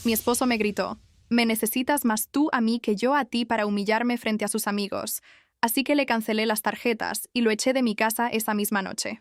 Mi esposo me gritó: «Me necesitas más tú a mí que yo a ti para humillarme frente a sus amigos». Así que le cancelé las tarjetas y lo eché de mi casa esa misma noche.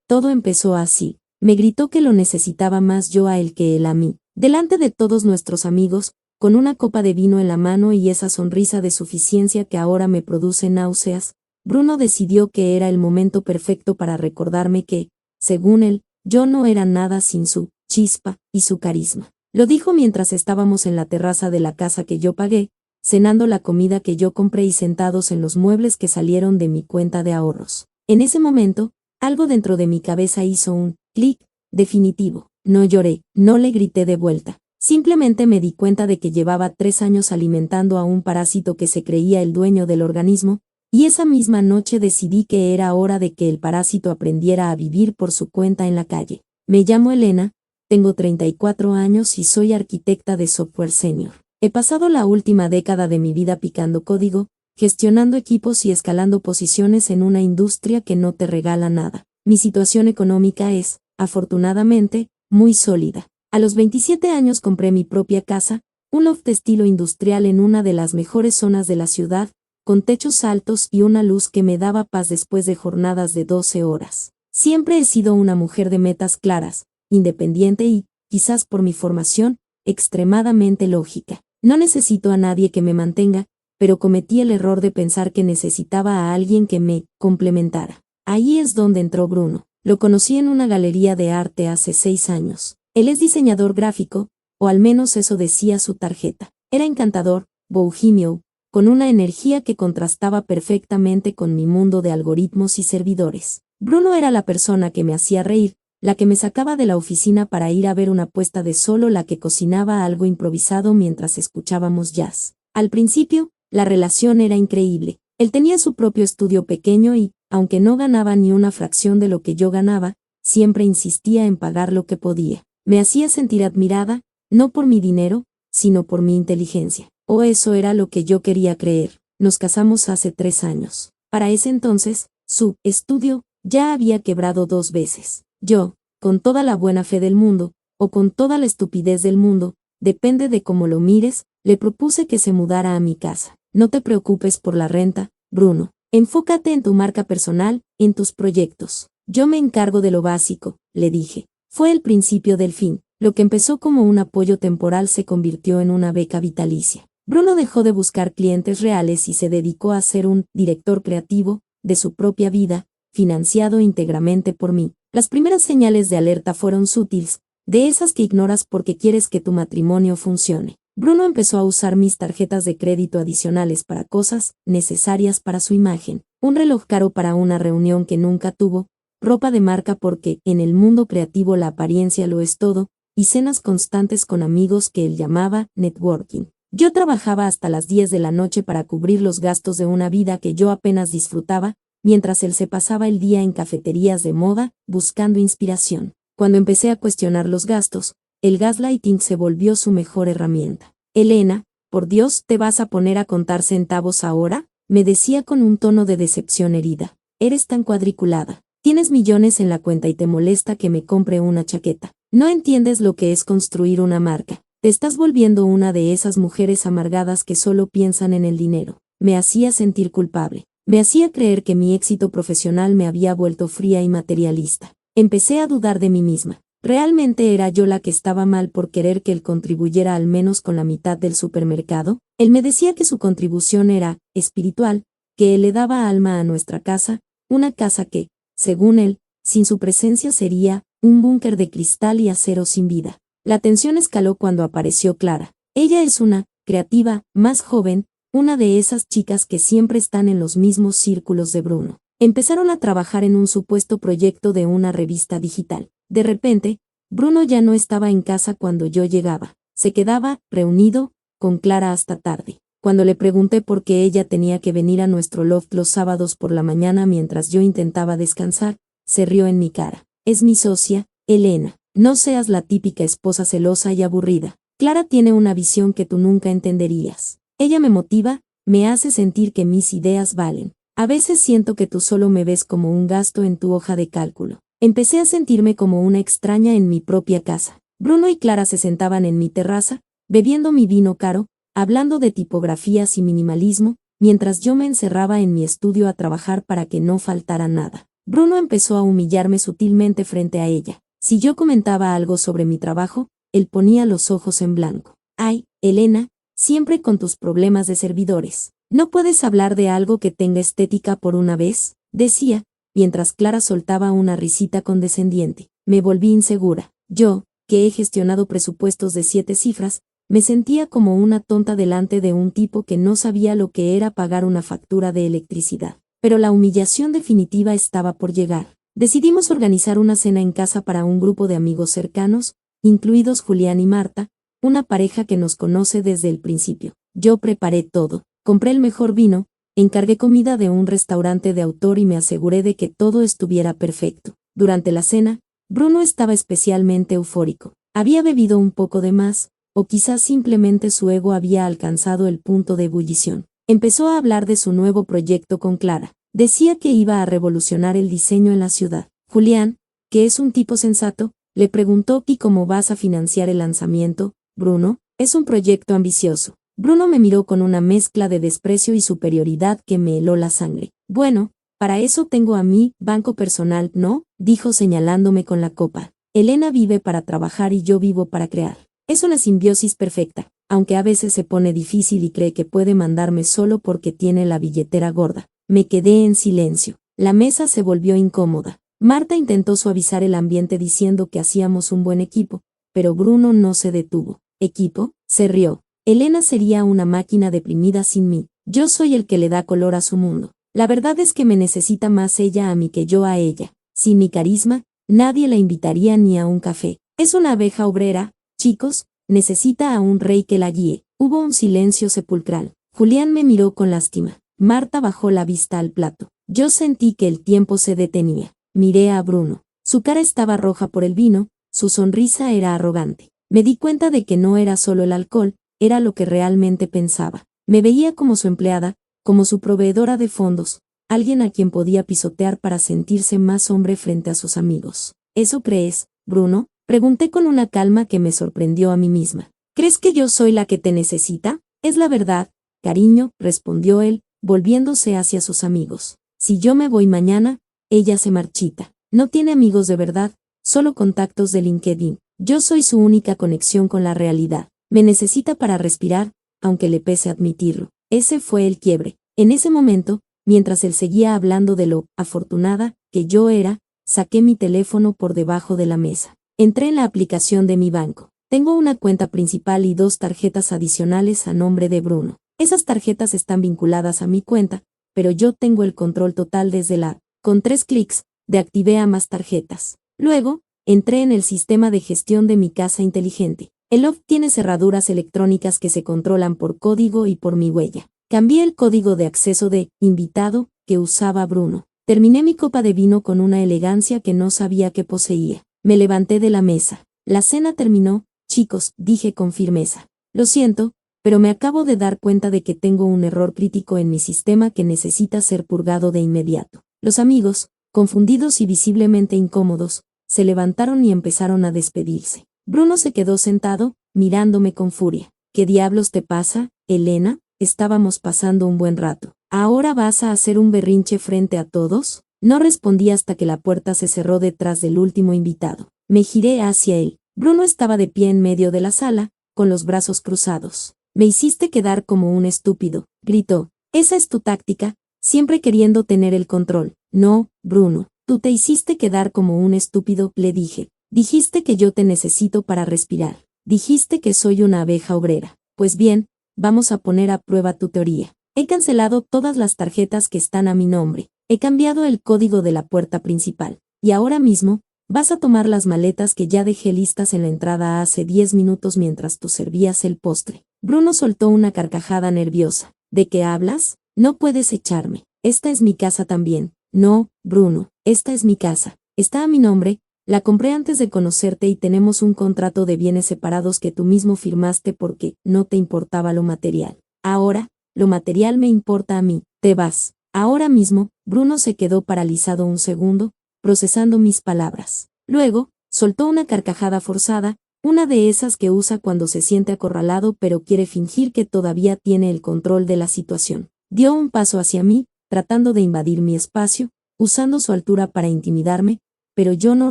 Todo empezó así. Me gritó que lo necesitaba más yo a él que él a mí. Delante de todos nuestros amigos, con una copa de vino en la mano y esa sonrisa de suficiencia que ahora me produce náuseas, Bruno decidió que era el momento perfecto para recordarme que, según él, yo no era nada sin su chispa y su carisma. Lo dijo mientras estábamos en la terraza de la casa que yo pagué, cenando la comida que yo compré y sentados en los muebles que salieron de mi cuenta de ahorros. En ese momento, algo dentro de mi cabeza hizo un clic definitivo. No lloré, no le grité de vuelta. Simplemente me di cuenta de que llevaba 3 años alimentando a un parásito que se creía el dueño del organismo, y esa misma noche decidí que era hora de que el parásito aprendiera a vivir por su cuenta en la calle. Me llamo Elena, tengo 34 años y soy arquitecta de software senior. He pasado la última década de mi vida picando código, gestionando equipos y escalando posiciones en una industria que no te regala nada. Mi situación económica es, afortunadamente, muy sólida. A los 27 años compré mi propia casa, un loft de estilo industrial en una de las mejores zonas de la ciudad, con techos altos y una luz que me daba paz después de jornadas de 12 horas. Siempre he sido una mujer de metas claras, independiente y, quizás por mi formación, extremadamente lógica. No necesito a nadie que me mantenga, pero cometí el error de pensar que necesitaba a alguien que me complementara. Ahí es donde entró Bruno. Lo conocí en una galería de arte hace 6 años. Él es diseñador gráfico, o al menos eso decía su tarjeta. Era encantador, bohemio, con una energía que contrastaba perfectamente con mi mundo de algoritmos y servidores. Bruno era la persona que me hacía reír, la que me sacaba de la oficina para ir a ver una puesta de sol o la que cocinaba algo improvisado mientras escuchábamos jazz. Al principio, la relación era increíble. Él tenía su propio estudio pequeño y, aunque no ganaba ni una fracción de lo que yo ganaba, siempre insistía en pagar lo que podía. Me hacía sentir admirada, no por mi dinero, sino por mi inteligencia. O eso era lo que yo quería creer. Nos casamos hace 3 años. Para ese entonces, su estudio ya había quebrado 2 veces. Yo, con toda la buena fe del mundo, o con toda la estupidez del mundo, depende de cómo lo mires, le propuse que se mudara a mi casa. No te preocupes por la renta, Bruno. Enfócate en tu marca personal, en tus proyectos. Yo me encargo de lo básico, le dije. Fue el principio del fin. Lo que empezó como un apoyo temporal se convirtió en una beca vitalicia. Bruno dejó de buscar clientes reales y se dedicó a ser un director creativo de su propia vida, financiado íntegramente por mí. Las primeras señales de alerta fueron sutiles, de esas que ignoras porque quieres que tu matrimonio funcione. Bruno empezó a usar mis tarjetas de crédito adicionales para cosas necesarias para su imagen, un reloj caro para una reunión que nunca tuvo, ropa de marca porque en el mundo creativo la apariencia lo es todo, y cenas constantes con amigos que él llamaba networking. Yo trabajaba hasta las 10 de la noche para cubrir los gastos de una vida que yo apenas disfrutaba, mientras él se pasaba el día en cafeterías de moda, buscando inspiración. Cuando empecé a cuestionar los gastos, el gaslighting se volvió su mejor herramienta. Elena, por Dios, ¿te vas a poner a contar centavos ahora?, me decía con un tono de decepción herida. Eres tan cuadriculada. Tienes millones en la cuenta y te molesta que me compre una chaqueta. No entiendes lo que es construir una marca. Te estás volviendo una de esas mujeres amargadas que solo piensan en el dinero. Me hacía sentir culpable. Me hacía creer que mi éxito profesional me había vuelto fría y materialista. Empecé a dudar de mí misma. ¿Realmente era yo la que estaba mal por querer que él contribuyera al menos con la mitad del supermercado? Él me decía que su contribución era espiritual, que él le daba alma a nuestra casa, una casa que, según él, sin su presencia sería un búnker de cristal y acero sin vida. La tensión escaló cuando apareció Clara. Ella es una creativa, más joven, una de esas chicas que siempre están en los mismos círculos de Bruno. Empezaron a trabajar en un supuesto proyecto de una revista digital. De repente, Bruno ya no estaba en casa cuando yo llegaba. Se quedaba, reunido, con Clara hasta tarde. Cuando le pregunté por qué ella tenía que venir a nuestro loft los sábados por la mañana mientras yo intentaba descansar, se rió en mi cara. Es mi socia, Elena. No seas la típica esposa celosa y aburrida. Clara tiene una visión que tú nunca entenderías. Ella me motiva, me hace sentir que mis ideas valen. A veces siento que tú solo me ves como un gasto en tu hoja de cálculo. Empecé a sentirme como una extraña en mi propia casa. Bruno y Clara se sentaban en mi terraza, bebiendo mi vino caro, hablando de tipografías y minimalismo, mientras yo me encerraba en mi estudio a trabajar para que no faltara nada. Bruno empezó a humillarme sutilmente frente a ella. Si yo comentaba algo sobre mi trabajo, él ponía los ojos en blanco. Ay, Elena, siempre con tus problemas de servidores. ¿No puedes hablar de algo que tenga estética por una vez?, decía, mientras Clara soltaba una risita condescendiente. Me volví insegura. Yo, que he gestionado presupuestos de 7 cifras, me sentía como una tonta delante de un tipo que no sabía lo que era pagar una factura de electricidad. Pero la humillación definitiva estaba por llegar. Decidimos organizar una cena en casa para un grupo de amigos cercanos, incluidos Julián y Marta, una pareja que nos conoce desde el principio. Yo preparé todo, compré el mejor vino, encargué comida de un restaurante de autor y me aseguré de que todo estuviera perfecto. Durante la cena, Bruno estaba especialmente eufórico. Había bebido un poco de más, o quizás simplemente su ego había alcanzado el punto de ebullición. Empezó a hablar de su nuevo proyecto con Clara. Decía que iba a revolucionar el diseño en la ciudad. Julián, que es un tipo sensato, le preguntó: ¿y cómo vas a financiar el lanzamiento, Bruno? Es un proyecto ambicioso. Bruno me miró con una mezcla de desprecio y superioridad que me heló la sangre. Bueno, para eso tengo a mi banco personal, ¿no?, dijo señalándome con la copa. Elena vive para trabajar y yo vivo para crear. Es una simbiosis perfecta, aunque a veces se pone difícil y cree que puede mandarme solo porque tiene la billetera gorda. Me quedé en silencio. La mesa se volvió incómoda. Marta intentó suavizar el ambiente diciendo que hacíamos un buen equipo, pero Bruno no se detuvo. ¿Equipo?, se rió. Elena sería una máquina deprimida sin mí. Yo soy el que le da color a su mundo. La verdad es que me necesita más ella a mí que yo a ella. Sin mi carisma, nadie la invitaría ni a un café. Es una abeja obrera, chicos, necesita a un rey que la guíe. Hubo un silencio sepulcral. Julián me miró con lástima. Marta bajó la vista al plato. Yo sentí que el tiempo se detenía. Miré a Bruno. Su cara estaba roja por el vino, su sonrisa era arrogante. Me di cuenta de que no era solo el alcohol, era lo que realmente pensaba. Me veía como su empleada, como su proveedora de fondos, alguien a quien podía pisotear para sentirse más hombre frente a sus amigos. ¿Eso crees, Bruno?, pregunté con una calma que me sorprendió a mí misma. ¿Crees que yo soy la que te necesita? Es la verdad, cariño, respondió él, volviéndose hacia sus amigos. Si yo me voy mañana, ella se marchita. No tiene amigos de verdad, solo contactos de LinkedIn. Yo soy su única conexión con la realidad. Me necesita para respirar, aunque le pese admitirlo. Ese fue el quiebre. En ese momento, mientras él seguía hablando de lo afortunada que yo era, saqué mi teléfono por debajo de la mesa. Entré en la aplicación de mi banco. Tengo una cuenta principal y 2 tarjetas adicionales a nombre de Bruno. Esas tarjetas están vinculadas a mi cuenta, pero yo tengo el control total desde la app. Con 3 clics, deactivé ambas tarjetas. Luego, entré en el sistema de gestión de mi casa inteligente. El loft tiene cerraduras electrónicas que se controlan por código y por mi huella. Cambié el código de acceso de invitado que usaba Bruno. Terminé mi copa de vino con una elegancia que no sabía que poseía. Me levanté de la mesa. La cena terminó, chicos, dije con firmeza. Lo siento, pero me acabo de dar cuenta de que tengo un error crítico en mi sistema que necesita ser purgado de inmediato. Los amigos, confundidos y visiblemente incómodos, se levantaron y empezaron a despedirse. Bruno se quedó sentado, mirándome con furia. ¿Qué diablos te pasa, Elena? Estábamos pasando un buen rato. ¿Ahora vas a hacer un berrinche frente a todos? No respondí hasta que la puerta se cerró detrás del último invitado. Me giré hacia él. Bruno estaba de pie en medio de la sala, con los brazos cruzados. Me hiciste quedar como un estúpido, gritó. Esa es tu táctica, siempre queriendo tener el control. No, Bruno, tú te hiciste quedar como un estúpido, le dije. Dijiste que yo te necesito para respirar. Dijiste que soy una abeja obrera. Pues bien, vamos a poner a prueba tu teoría. He cancelado todas las tarjetas que están a mi nombre. He cambiado el código de la puerta principal. Y ahora mismo, vas a tomar las maletas que ya dejé listas en la entrada hace 10 minutos mientras tú servías el postre. Bruno soltó una carcajada nerviosa. ¿De qué hablas? No puedes echarme. Esta es mi casa también. No, Bruno, esta es mi casa. Está a mi nombre. La compré antes de conocerte y tenemos un contrato de bienes separados que tú mismo firmaste porque no te importaba lo material. Ahora, lo material me importa a mí. Te vas. Ahora mismo. Bruno se quedó paralizado un segundo, procesando mis palabras. Luego, soltó una carcajada forzada, una de esas que usa cuando se siente acorralado pero quiere fingir que todavía tiene el control de la situación. Dio un paso hacia mí, tratando de invadir mi espacio, usando su altura para intimidarme, pero yo no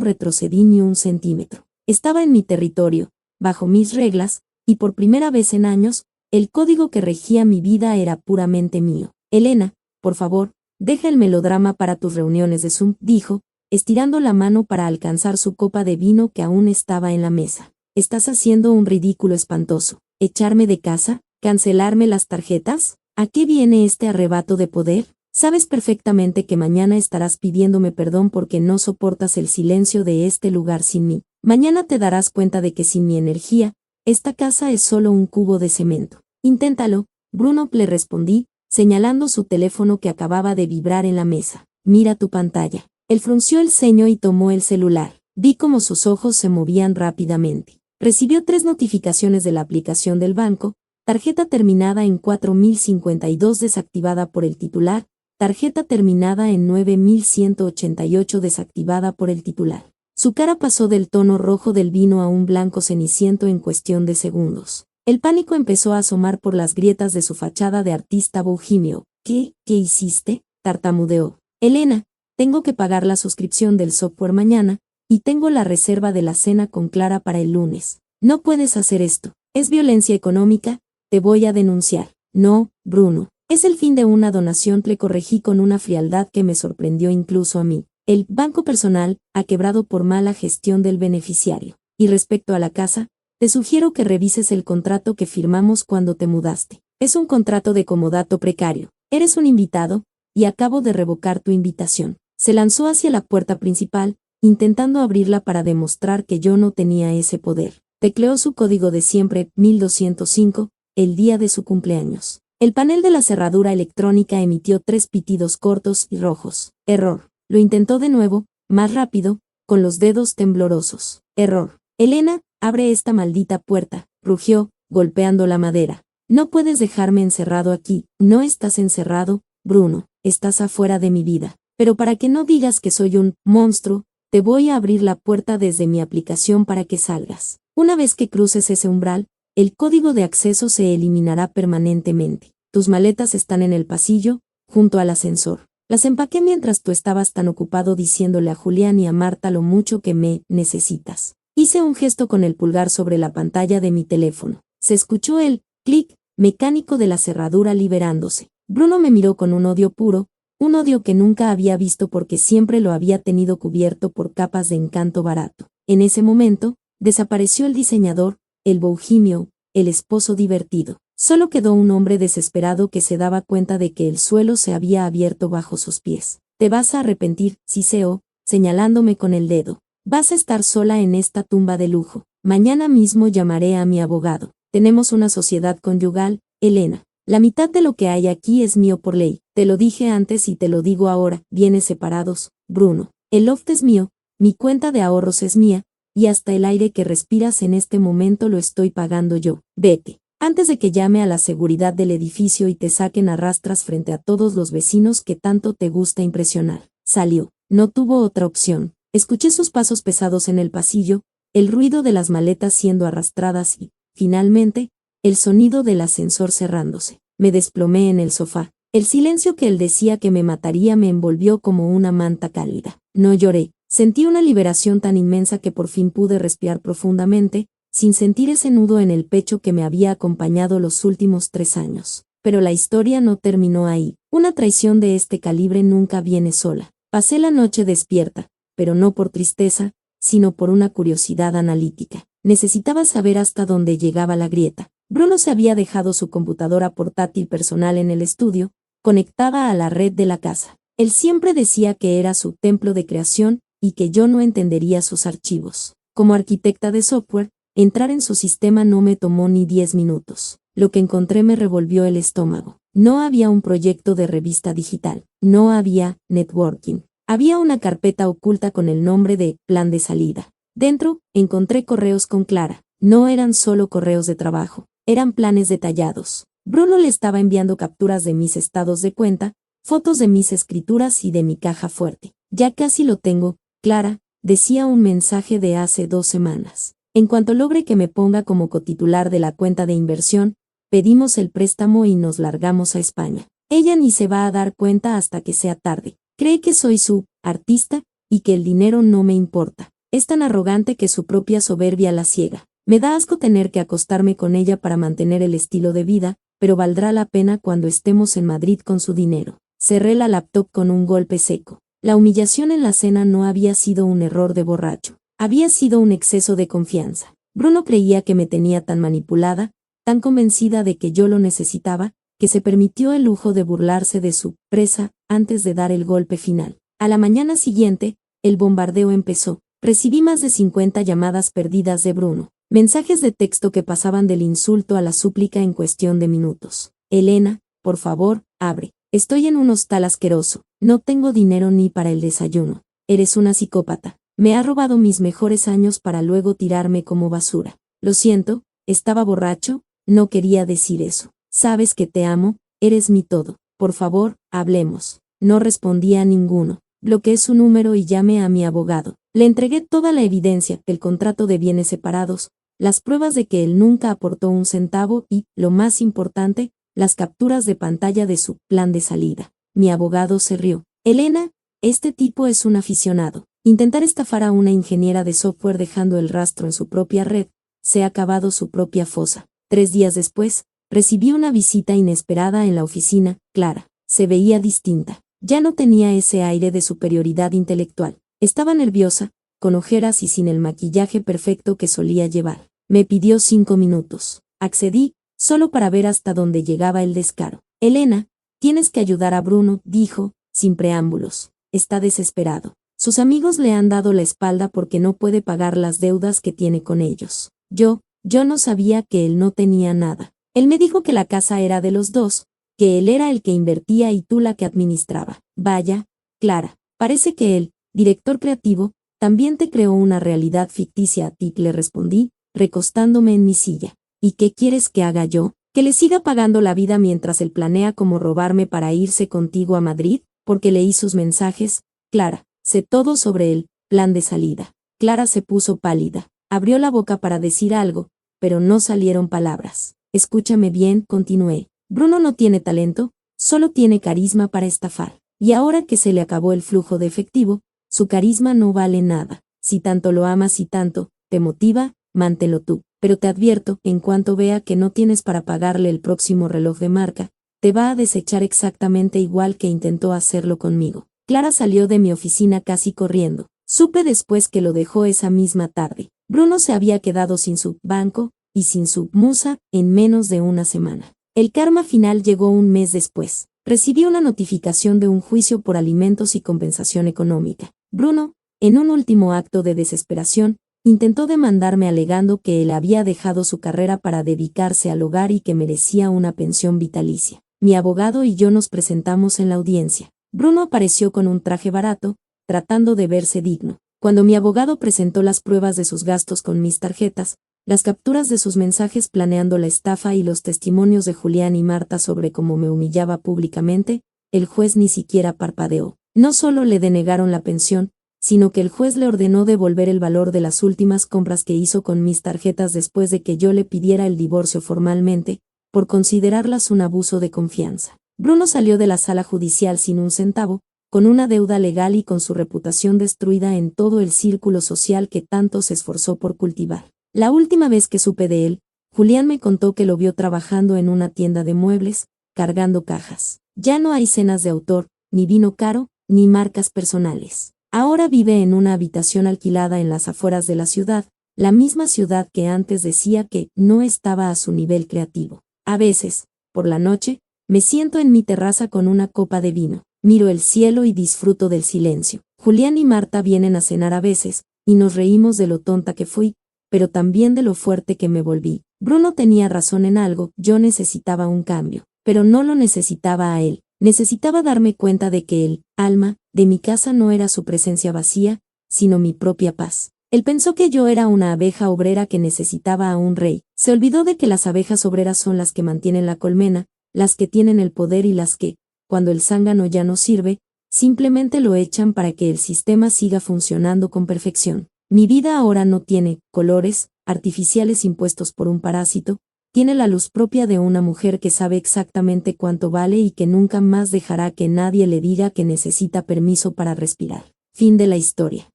retrocedí ni un centímetro. Estaba en mi territorio, bajo mis reglas, y por primera vez en años, el código que regía mi vida era puramente mío. Elena, por favor, deja el melodrama para tus reuniones de Zoom, dijo, estirando la mano para alcanzar su copa de vino que aún estaba en la mesa. Estás haciendo un ridículo espantoso. ¿Echarme de casa? ¿Cancelarme las tarjetas? ¿A qué viene este arrebato de poder? Sabes perfectamente que mañana estarás pidiéndome perdón porque no soportas el silencio de este lugar sin mí. Mañana te darás cuenta de que sin mi energía, esta casa es solo un cubo de cemento. Inténtalo, Bruno, le respondí, señalando su teléfono que acababa de vibrar en la mesa. Mira tu pantalla. Él frunció el ceño y tomó el celular. Vi cómo sus ojos se movían rápidamente. Recibió 3 notificaciones de la aplicación del banco, tarjeta terminada en 4052 desactivada por el titular, tarjeta terminada en 9188 desactivada por el titular. Su cara pasó del tono rojo del vino a un blanco ceniciento en cuestión de segundos. El pánico empezó a asomar por las grietas de su fachada de artista bohemio. ¿Qué hiciste?, tartamudeó. Elena, tengo que pagar la suscripción del software mañana, y tengo la reserva de la cena con Clara para el lunes. No puedes hacer esto. Es violencia económica, te voy a denunciar. No, Bruno. Es el fin de una donación, le corregí con una frialdad que me sorprendió incluso a mí. El banco personal ha quebrado por mala gestión del beneficiario. Y respecto a la casa, te sugiero que revises el contrato que firmamos cuando te mudaste. Es un contrato de comodato precario. Eres un invitado, y acabo de revocar tu invitación. Se lanzó hacia la puerta principal, intentando abrirla para demostrar que yo no tenía ese poder. Tecleó su código de siempre, 1205, el día de su cumpleaños. El panel de la cerradura electrónica emitió 3 pitidos cortos y rojos. Error. Lo intentó de nuevo, más rápido, con los dedos temblorosos. Error. Elena, abre esta maldita puerta, rugió, golpeando la madera. No puedes dejarme encerrado aquí. No estás encerrado, Bruno, estás afuera de mi vida. Pero para que no digas que soy un monstruo, te voy a abrir la puerta desde mi aplicación para que salgas. Una vez que cruces ese umbral, el código de acceso se eliminará permanentemente. Tus maletas están en el pasillo, junto al ascensor. Las empaqué mientras tú estabas tan ocupado diciéndole a Julián y a Marta lo mucho que me necesitas. Hice un gesto con el pulgar sobre la pantalla de mi teléfono. Se escuchó el clic mecánico de la cerradura liberándose. Bruno me miró con un odio puro, un odio que nunca había visto porque siempre lo había tenido cubierto por capas de encanto barato. En ese momento, desapareció el diseñador, el bohemio, el esposo divertido. Solo quedó un hombre desesperado que se daba cuenta de que el suelo se había abierto bajo sus pies. Te vas a arrepentir, siseó, señalándome con el dedo. Vas a estar sola en esta tumba de lujo. Mañana mismo llamaré a mi abogado. Tenemos una sociedad conyugal, Elena. La mitad de lo que hay aquí es mío por ley. Te lo dije antes y te lo digo ahora. Bienes separados, Bruno. El loft es mío, mi cuenta de ahorros es mía, y hasta el aire que respiras en este momento lo estoy pagando yo. Vete. Antes de que llame a la seguridad del edificio y te saquen a rastras frente a todos los vecinos que tanto te gusta impresionar. Salió. No tuvo otra opción. Escuché sus pasos pesados en el pasillo, el ruido de las maletas siendo arrastradas y, finalmente, el sonido del ascensor cerrándose. Me desplomé en el sofá. El silencio que él decía que me mataría me envolvió como una manta cálida. No lloré. Sentí una liberación tan inmensa que por fin pude respirar profundamente, sin sentir ese nudo en el pecho que me había acompañado los últimos 3 años. Pero la historia no terminó ahí. Una traición de este calibre nunca viene sola. Pasé la noche despierta, pero no por tristeza, sino por una curiosidad analítica. Necesitaba saber hasta dónde llegaba la grieta. Bruno se había dejado su computadora portátil personal en el estudio, conectada a la red de la casa. Él siempre decía que era su templo de creación y que yo no entendería sus archivos. Como arquitecta de software, entrar en su sistema no me tomó ni 10 minutos. Lo que encontré me revolvió el estómago. No había un proyecto de revista digital. No había networking. Había una carpeta oculta con el nombre de Plan de Salida. Dentro, encontré correos con Clara. No eran solo correos de trabajo. Eran planes detallados. Bruno le estaba enviando capturas de mis estados de cuenta, fotos de mis escrituras y de mi caja fuerte. Ya casi lo tengo, Clara, decía un mensaje de hace 2 semanas. En cuanto logre que me ponga como cotitular de la cuenta de inversión, pedimos el préstamo y nos largamos a España. Ella ni se va a dar cuenta hasta que sea tarde. Cree que soy su artista y que el dinero no me importa. Es tan arrogante que su propia soberbia la ciega. Me da asco tener que acostarme con ella para mantener el estilo de vida, pero valdrá la pena cuando estemos en Madrid con su dinero. Cerré la laptop con un golpe seco. La humillación en la cena no había sido un error de borracho. Había sido un exceso de confianza. Bruno creía que me tenía tan manipulada, tan convencida de que yo lo necesitaba, que se permitió el lujo de burlarse de su presa antes de dar el golpe final. A la mañana siguiente, el bombardeo empezó. Recibí más de 50 llamadas perdidas de Bruno. Mensajes de texto que pasaban del insulto a la súplica en cuestión de minutos. Elena, por favor, abre. Estoy en un hostal asqueroso. No tengo dinero ni para el desayuno. Eres una psicópata. Me ha robado mis mejores años para luego tirarme como basura. Lo siento, estaba borracho, no quería decir eso. Sabes que te amo, eres mi todo. Por favor, hablemos. No respondía a ninguno. Bloqueé su número y llamé a mi abogado. Le entregué toda la evidencia, el contrato de bienes separados, las pruebas de que él nunca aportó un centavo y, lo más importante, las capturas de pantalla de su plan de salida. Mi abogado se rió. Elena, este tipo es un aficionado. Intentar estafar a una ingeniera de software dejando el rastro en su propia red, se ha cavado su propia fosa. 3 días después, recibí una visita inesperada en la oficina. Clara se veía distinta. Ya no tenía ese aire de superioridad intelectual. Estaba nerviosa, con ojeras y sin el maquillaje perfecto que solía llevar. Me pidió 5 minutos. Accedí, solo para ver hasta dónde llegaba el descaro. Elena, tienes que ayudar a Bruno, dijo, sin preámbulos. Está desesperado. Sus amigos le han dado la espalda porque no puede pagar las deudas que tiene con ellos. Yo no sabía que él no tenía nada. Él me dijo que la casa era de los dos, que él era el que invertía y tú la que administraba. Vaya, Clara, parece que él, director creativo, también te creó una realidad ficticia a ti, le respondí, recostándome en mi silla. ¿Y qué quieres que haga yo? ¿Que le siga pagando la vida mientras él planea cómo robarme para irse contigo a Madrid? Porque leí sus mensajes. Clara, sé todo sobre el plan de salida. Clara se puso pálida. Abrió la boca para decir algo, pero no salieron palabras. Escúchame bien, continué. Bruno no tiene talento, solo tiene carisma para estafar. Y ahora que se le acabó el flujo de efectivo, su carisma no vale nada. Si tanto lo amas y tanto te motiva, mántelo tú. Pero te advierto, en cuanto vea que no tienes para pagarle el próximo reloj de marca, te va a desechar exactamente igual que intentó hacerlo conmigo. Clara salió de mi oficina casi corriendo. Supe después que lo dejó esa misma tarde. Bruno se había quedado sin su banco y sin su musa en menos de una semana. El karma final llegó un mes después. Recibí una notificación de un juicio por alimentos y compensación económica. Bruno, en un último acto de desesperación, intentó demandarme alegando que él había dejado su carrera para dedicarse al hogar y que merecía una pensión vitalicia. Mi abogado y yo nos presentamos en la audiencia. Bruno apareció con un traje barato, tratando de verse digno. Cuando mi abogado presentó las pruebas de sus gastos con mis tarjetas, las capturas de sus mensajes planeando la estafa y los testimonios de Julián y Marta sobre cómo me humillaba públicamente, el juez ni siquiera parpadeó. No solo le denegaron la pensión, sino que el juez le ordenó devolver el valor de las últimas compras que hizo con mis tarjetas después de que yo le pidiera el divorcio formalmente, por considerarlas un abuso de confianza. Bruno salió de la sala judicial sin un centavo, con una deuda legal y con su reputación destruida en todo el círculo social que tanto se esforzó por cultivar. La última vez que supe de él, Julián me contó que lo vio trabajando en una tienda de muebles, cargando cajas. Ya no hay cenas de autor, ni vino caro, ni marcas personales. Ahora vive en una habitación alquilada en las afueras de la ciudad, la misma ciudad que antes decía que no estaba a su nivel creativo. A veces, por la noche, me siento en mi terraza con una copa de vino, miro el cielo y disfruto del silencio. Julián y Marta vienen a cenar a veces, y nos reímos de lo tonta que fui, pero también de lo fuerte que me volví. Bruno tenía razón en algo, yo necesitaba un cambio, pero no lo necesitaba a él. Necesitaba darme cuenta de que el alma de mi casa no era su presencia vacía, sino mi propia paz. Él pensó que yo era una abeja obrera que necesitaba a un rey. Se olvidó de que las abejas obreras son las que mantienen la colmena, las que tienen el poder y las que, cuando el zángano ya no sirve, simplemente lo echan para que el sistema siga funcionando con perfección. Mi vida ahora no tiene colores artificiales impuestos por un parásito, tiene la luz propia de una mujer que sabe exactamente cuánto vale y que nunca más dejará que nadie le diga que necesita permiso para respirar. Fin de la historia.